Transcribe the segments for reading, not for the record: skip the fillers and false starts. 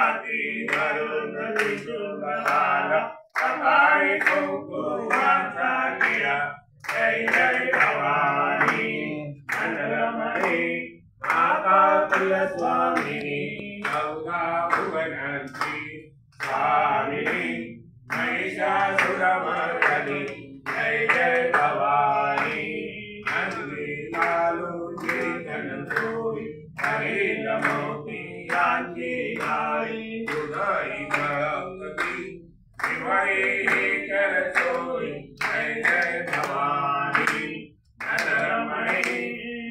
Ati Varun Vishubhala Sakai Koko Vachakia Jai Jai Bhavani Andaramani Mata Kulaswamini Gauga Bhuvananti Swamini Mahishasuramardhani Jai Jai Bhavani Nandi Lalu Chetananturi Harinamoti Yanki Hari Udai Bharakati Shivai Karachori Jai Jai Bhavani Nadaramani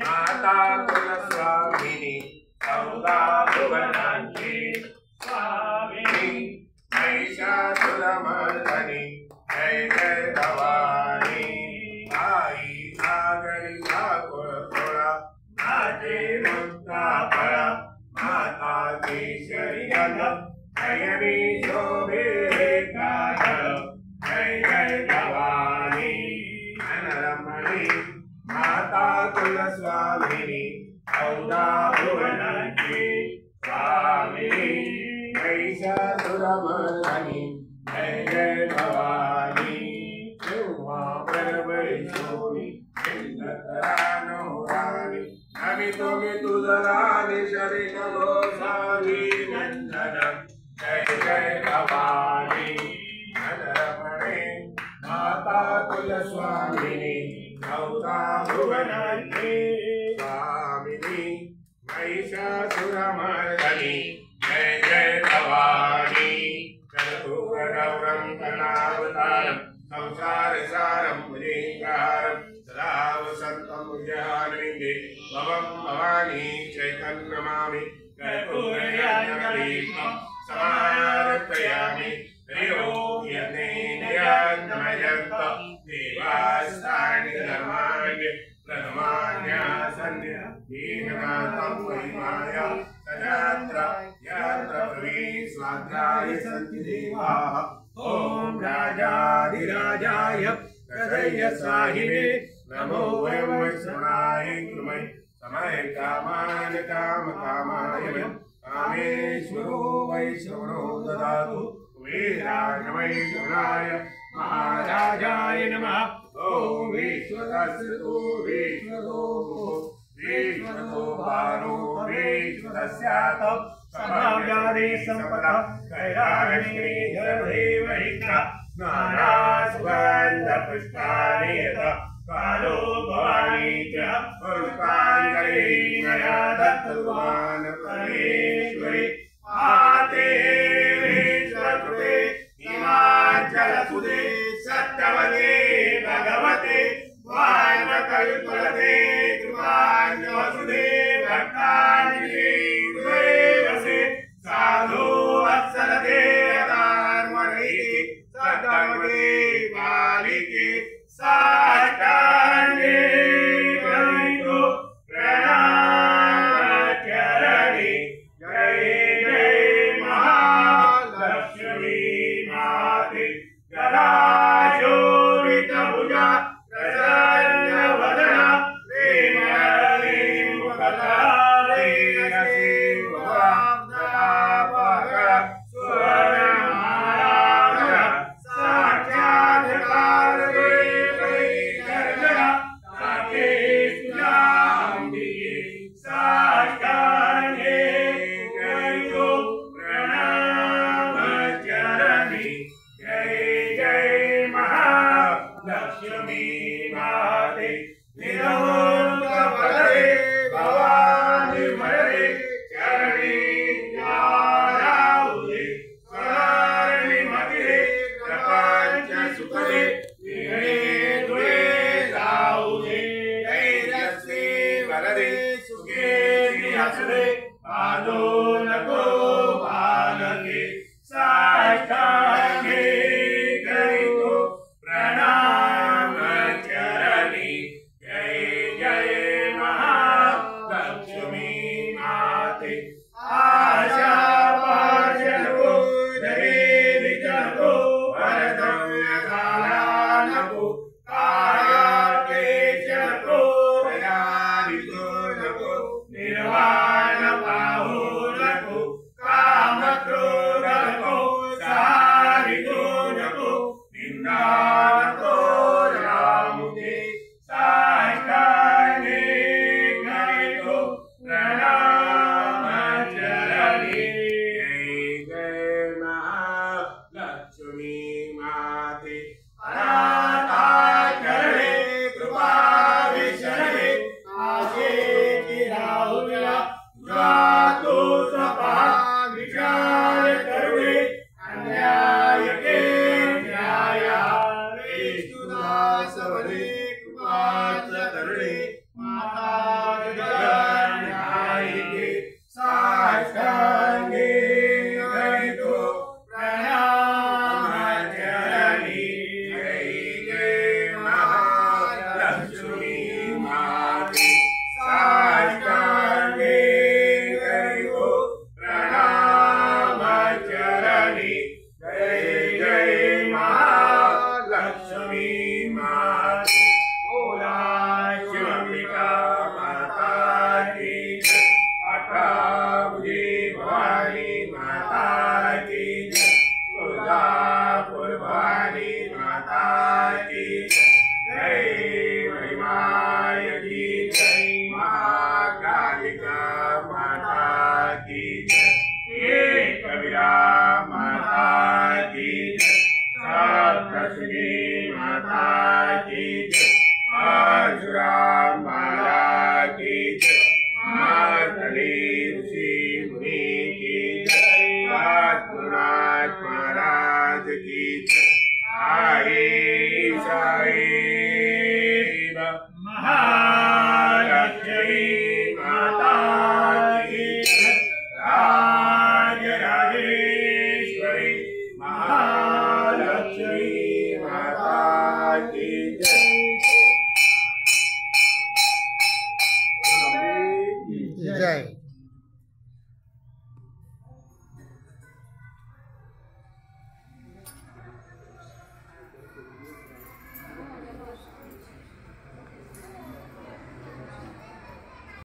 Mata Kulaswamini Gauga Bhuvananti Swamini Mahishasuramardhani Jai Jai Bhavani Ai Nagari Sakura Nate Mutta Para Mata Keshariana Jayani Shobhe Kajal Jai Jai Bhavani Anaramani Mata Kulaswamini Gauga Bhuvananti Swamini Mahishasuramardhani Jai Jai Bhavani Shiva Parveshoni Indatarano Rani Namito Mitudalani Sharika Gosani Nandanam Jai Jai Bhavani Nadaramani Mata Kulaswamini Gauga Bhuvananti Swamini Mahishasuramardhani Jai Jai Bhavani Kalpuragauram Kanavataram Samsarasaram Bhujengaram Sada Vasantam Bhujanvinde Bhavam Bhavani Chaitanyamami Kalpurayanakalipam Samarapayami Hriyo Yadne Nyantamayanta Devastani Dharmanya Pradhamanya Sanya Deenagatam Mahimaya Sajatra Yatra Pravi Swadraya Santi Devaha Om Rajadhirajaya Radhaya Sahine Namo Vaishnavaya Krumai Samaya Kaman Kama Kamayam Kameshwaro Vaishnavaro Dadatu Virajamaya Maharajaya Namaha Om Vishwadasrito Vishwado Vishwado Bharo Vishwadasyata Samavjade Sampada Kairagani Jaradevahitra Nana Sugandha Pushpaniyata Kalo Bhavanitya Pushpanjali Maya Dattavana Parmeshwari Ate Vishwakruti Himachala Sude Satyavate Bhagavate Vajrakalpalate Kripanja Vasude Bhaktanjali Devase Sadhu Vatsalate Dharmani Saddhamate Malike Sattane Karito Pranamacharani Jai Jai Mahalakshmi Mate Gadashobhita Bhuja Prasanya Vadana Premari Mukhalare Nasimbhavamdapakara Swarnamarana Sakyadhikare Karjana Sake Sujambiye Sattane Karito Pranamacharani Jai Jai Mahalakshmi Mate Nirahunta Padare Bhavani Madare Charani Jaraule Swarni Matire Prapancha Sukare Vihane Dure Raule Jairasri Varade Sukhe Niyasure Adonako Bhalake Sattane Karito Pranamacharani Jai Jai Mahalakshmi Mate Asha Parjanako Jare Vijanako Bharadam Yakalanako Kaya Kechanako Nirvana Bahulako Kamakro Jai